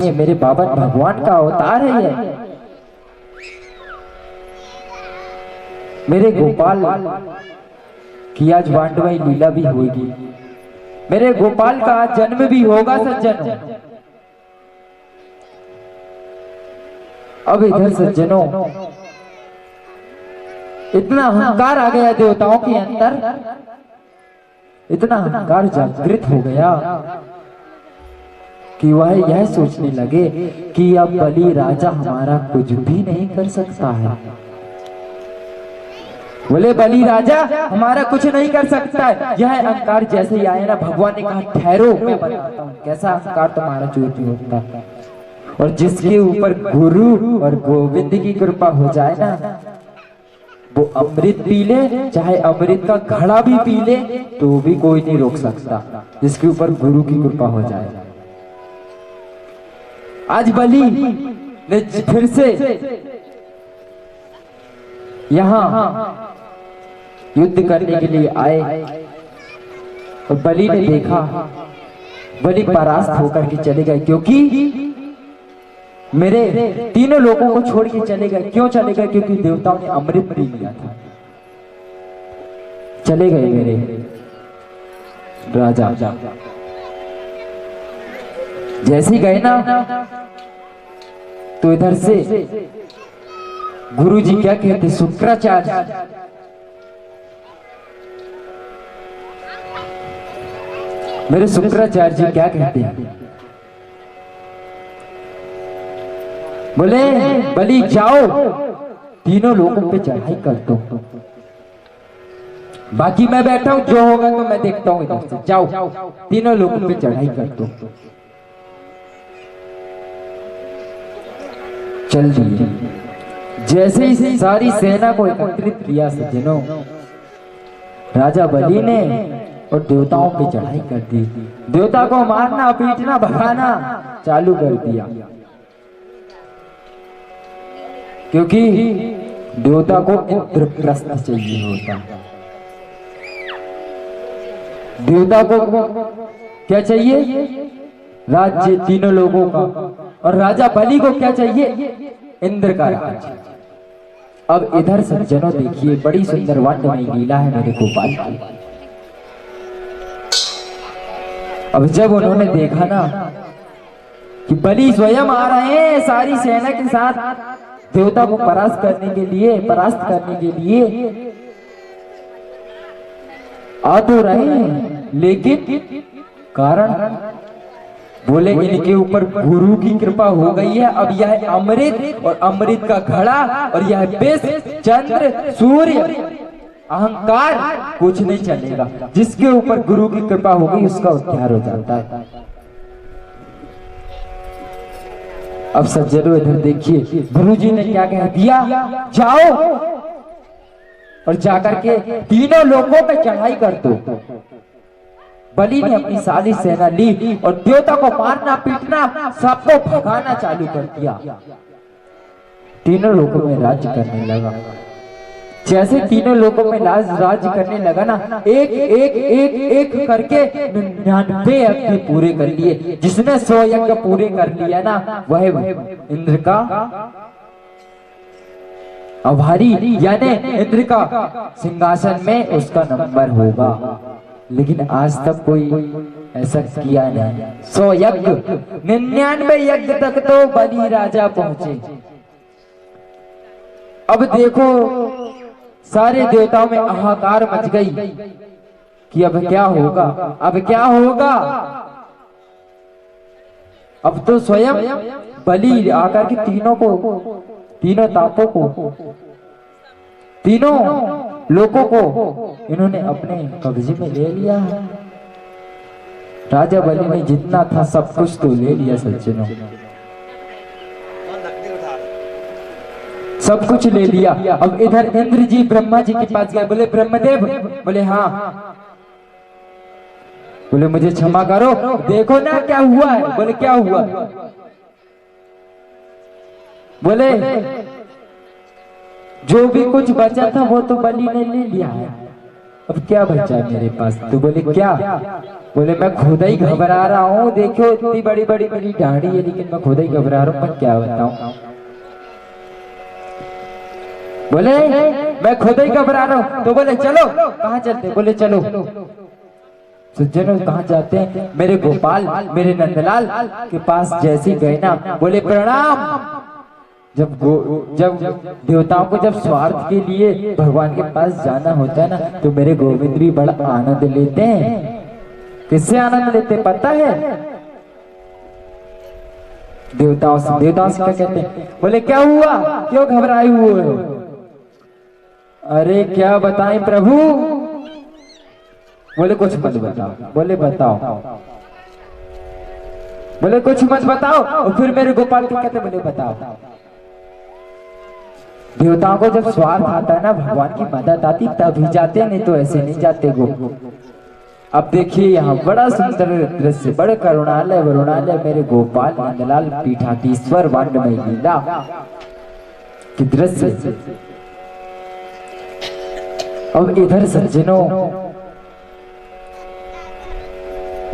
ये मेरे बाबा भगवान का अवतार है ये। मेरे गोपाल की आज वांडवाई लीला भी होगी, मेरे गोपाल का आज जन्म भी होगा सज्जनों। अब इधर सज्जनों इतना अहंकार आ गया देवताओं के अंदर, इतना अहंकार जागृत हो गया कि वह यह सोचने लगे कि अब बलि राजा हमारा कुछ भी नहीं कर सकता है। बोले बलि राजा हमारा कुछ नहीं कर सकता है। यह अहंकार जैसे ही आया ना, भगवान ने कहा ठहरो मैं बताता हूँ कैसा अहंकार तुम्हारा चोटी होता है। और जिसके ऊपर गुरु और गोविंद की कृपा हो जाए ना, वो अमृत पी ले, चाहे अमृत का घड़ा भी पी ले तो भी कोई नहीं रोक सकता, जिसके ऊपर गुरु की कृपा हो जाए। आज बलि ने फिर से यहाँ युद्ध करने के लिए आए और बलि ने देखा, बलि परास्त होकर के चले गए, क्योंकि मेरे तीनों लोगों को छोड़ के चले गए। क्यों चले गए? क्योंकि देवताओं ने अमृत पी लिया था। चले गए मेरे राजा। जैसे ही गए ना, तो इधर से गुरुजी क्या कहते, शुक्राचार्य मेरे शुक्राचार्य जी क्या कहते हैं, बोले बलि जाओ तीनों लोगों पे चढ़ाई कर दो, बाकी मैं बैठा हूं, जो होगा तो मैं देखता हूं, इधर से जाओ तीनों लोगों पे चढ़ाई कर दो। चल दिए। जैसे ही सारी सेना को एकत्रित किया सज्जनों, राजा बलि ने और देवताओं पे चढ़ाई कर दी। देवता को मारना पीटना भगाना चालू कर दिया, क्योंकि देवता को इंद्रप्रस्थ चाहिए होता है। देवता को क्या चाहिए? राज्य तीनों लोगों का। और राजा बलि को क्या चाहिए? इंद्र का राज्य। अब इधर सज्जनों देखिए, बड़ी सुंदर वांडमयी लीला है मेरे गोपाल की। अब जब उन्होंने देखा ना कि बलि स्वयं आ रहे हैं सारी सेना के साथ देवता को परास्त करने के लिए आ तो रहे हैं, लेकिन कारण बोले इनके ऊपर गुरु की कृपा हो गई है। अब यह अमृत और अमृत का घड़ा और यह विष, चंद्र, सूर्य, अहंकार कुछ नहीं चलेगा। जिसके ऊपर गुरु की कृपा हो गई उसका उद्धार हो जाता है। अब सज्जनों इधर देखिए, गुरुजी ने क्या कह दिया, जाओ और जाकर के तीनों लोगों पे चढ़ाई कर दो। बलि ने अपनी सारी सेना ली और देवता को मारना पीटना सबको भगाना चालू कर दिया। तीनों लोगों में राज्य करने लगा। जैसे तीनों लोगों में राज्य करने लगा ना, एक एक एक एक करके 99 यज्ञ पूरे कर लिए। जिसने 100 यज्ञ पूरे कर लिया ना, वह इंद्र का आभारी, यानी इंद्र का सिंहासन में उसका नंबर होगा। लेकिन आज तक कोई ऐसा किया नहीं। 100 यज्ञ, 99 यज्ञ तक तो बलि राजा पहुंचे। अब देखो सारे देवताओं में हाहाकार मच गई कि अब क्या होगा, अब क्या होगा। अब तो स्वयं बलि आकर के तीनों तापों को, तीनों लोगों को इन्होंने अपने कब्जे में ले लिया है। राजा बलि ने जितना था सब कुछ तो ले लिया सज्जनों, सब कुछ ले लिया। अब इधर इंद्र जी ब्रह्मा जी के पास गए, बोले ब्रह्मदेव, बोले हाँ, बोले मुझे क्षमा करो, देखो ना क्या हुआ है। बोले क्या हुआ? बोले जो भी कुछ बचा था वो तो बलि ने ले लिया है, अब क्या बचा है मेरे पास? तो बोले क्या? बोले मैं खुद ही घबरा रहा हूँ, देखो इतनी बड़ी बड़ी मेरी दाढ़ी है लेकिन मैं खुद ही घबरा रहा हूँ, मैं क्या बताऊं। बोले मैं खुद ही घबरा रहा हूँ। तो बोले चलो, कहाँ चलते? बोले चलो। सज्जनों कहाँ जाते हैं? मेरे गोपाल, मेरे नंदलाल के पास जैसे गए ना, बोले प्रणाम। जब देवताओं को जब स्वार्थ के लिए भगवान के पास जाना होता है ना, तो मेरे गोविंद भी बड़ा आनंद लेते हैं। किससे आनंद लेते पता है? देवताओं से। देवताओं से क्या कहते हैं? बोले क्या हुआ, क्यों घबराए हुए हो? अरे क्या बताएं प्रभु। बोले कुछ मत बताओ। बोले बताओ। बोले कुछ मत बताओ। और फिर मेरे गोपाल क्या कहते? बोले बताओ। देवताओं को जब स्वार्थ आता है ना, भगवान की मदद आती तभी जाते, नहीं तो ऐसे नहीं जाते गो। अब देखिए यहाँ बड़ा सुंदर दृश्य, बड़े करुणालय वरुणालय मेरे गोपाल नंदलाल पीठाधीश्वर वांडमय लीला की दृश्य। अब इधर सज्जनों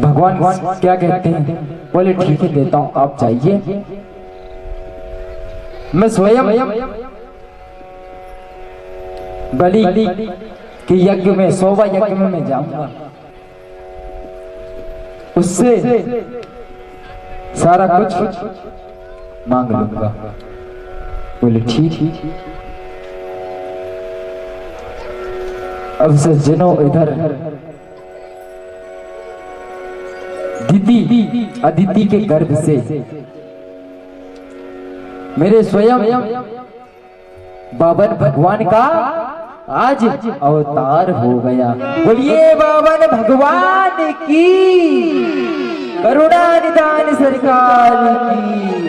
भगवान क्या कहते हैं? बोले ठीक है देता हूं, आप जाइए, मैं स्वयं बलि के यज्ञ में, शोभा यज्ञ में मैं जाऊंगा, उससे सारा कुछ मांग लूंगा। बोले ठीक। अब सज्जनों इधर अदिति के गर्भ से मेरे स्वयं बावन भगवान का आज अवतार हो गया। बोलिए बावन भगवान की, करुणा निधान सरकार की,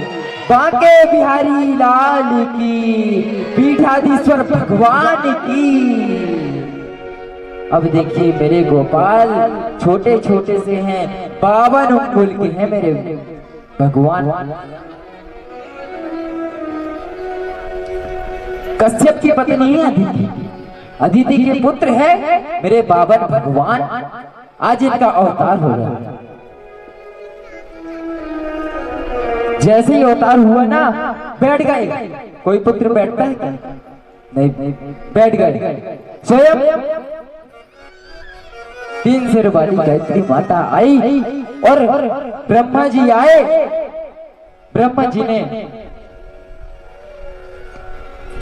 बांके बिहारी लाल की, पीठाधीश्वर भगवान की। अब देखिए मेरे गोपाल छोटे छोटे से हैं, 52 अंगुल के हैं मेरे भगवान। कश्यप की पत्नी है अदिति, अदिति के पुत्र है मेरे 52 भगवान। आज इनका अवतार हो गया। जैसे ही अवतार हुआ ना, बैठ गए। कोई पुत्र बैठता है क्या? नहीं, बैठ गए स्वयं। 3 सिर वाली गायत्री माता आई और ब्रह्मा जी आए। ब्रह्मा जी ने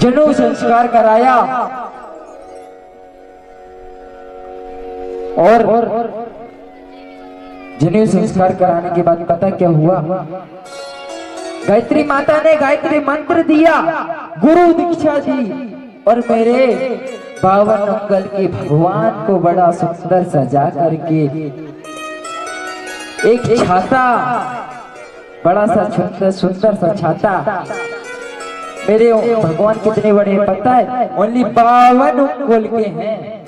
जनेऊ संस्कार कराया और जनेऊ संस्कार कराने के बाद पता क्या हुआ? गायत्री माता ने गायत्री मंत्र दिया, गुरु दीक्षा दी और मेरे 52 अंगल के भगवान को बड़ा सुंदर सजा करके एक छाता, बड़ा सा सुंदर सा छाता। मेरे भगवान कितने बड़े पता है? ओनली 52 अंगुल के हैं।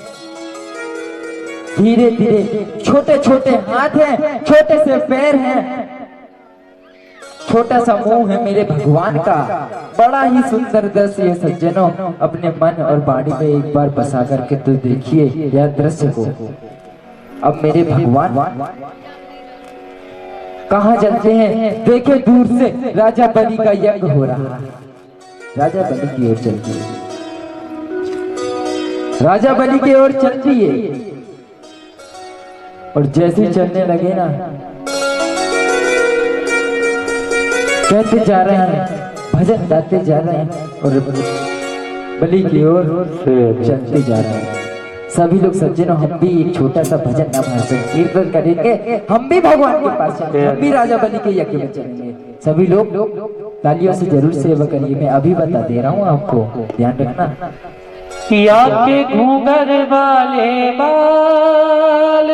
धीरे धीरे छोटे छोटे हाथ हैं, छोटे से पैर हैं, छोटा सा मुंह है मेरे भगवान का। बड़ा ही सुंदर दृश्य है सज्जनों। अपने मन और बाड़ी में एक बार बसा करके तो देखिए यह दृश्य को। अब मेरे भगवान कहाँ चलते हैं? देखे दूर से राजा बलि का यज्ञ हो रहा है। राजा बलि की ओर चलती है, राजा बलि की ओर चलती है। और जैसे ही चलने लगे ना, कहते जा रहे हैं, भजन गाते जा रहे हैं और बलि की ओर चलते जा रहे हैं। सभी लोग सज्जनों, हम भी एक छोटा सा भजन नाम कीर्तन करेंगे, हम भी भगवान के पास चलेंगे, हम भी राजा बलि के यज्ञ में चलेंगे। सभी लोग तालियों से जरूर सेवा करिए। मैं अभी बता दे रहा हूँ आपको, ध्यान रखना। के घूंघर वाले बाल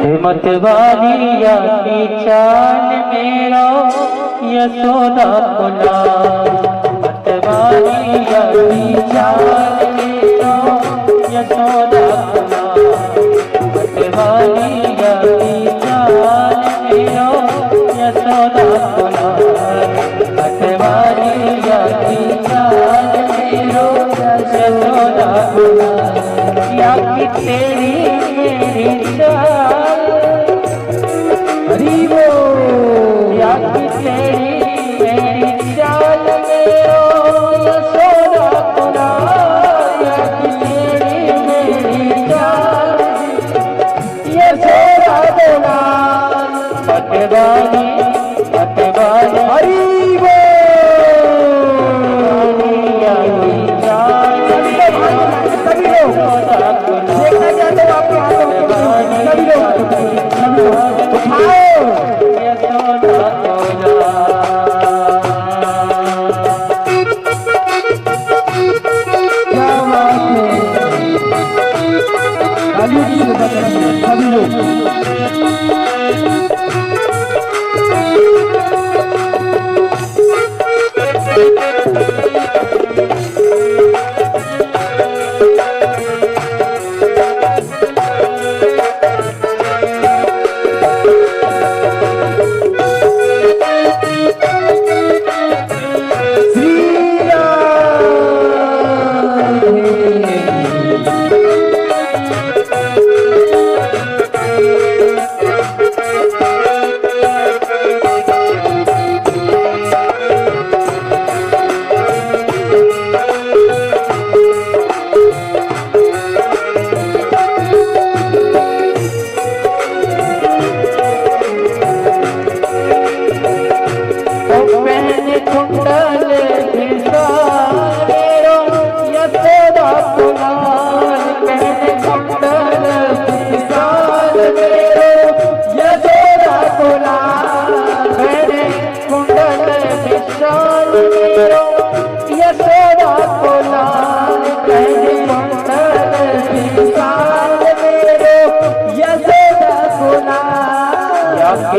हिम्मत वाली या की चाल मेरा यशोदा पुला, हिम्मत वाली या की चाल मेरा यशोदा पुला, हिम्मत वाली या की चाल मेरा यशोदा पुला, हिम्मत वाली या की चाल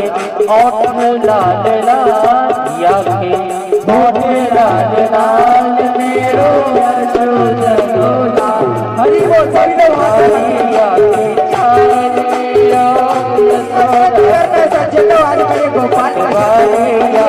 के ओठ लाल लाल या के ओठ लाल लाल मेरो यशोदा लोला हरि बोल सभी लोग हाथ मैया की चांद मेरो यशोदा सज्जन लोग आगे बढ़े गोपाल मैया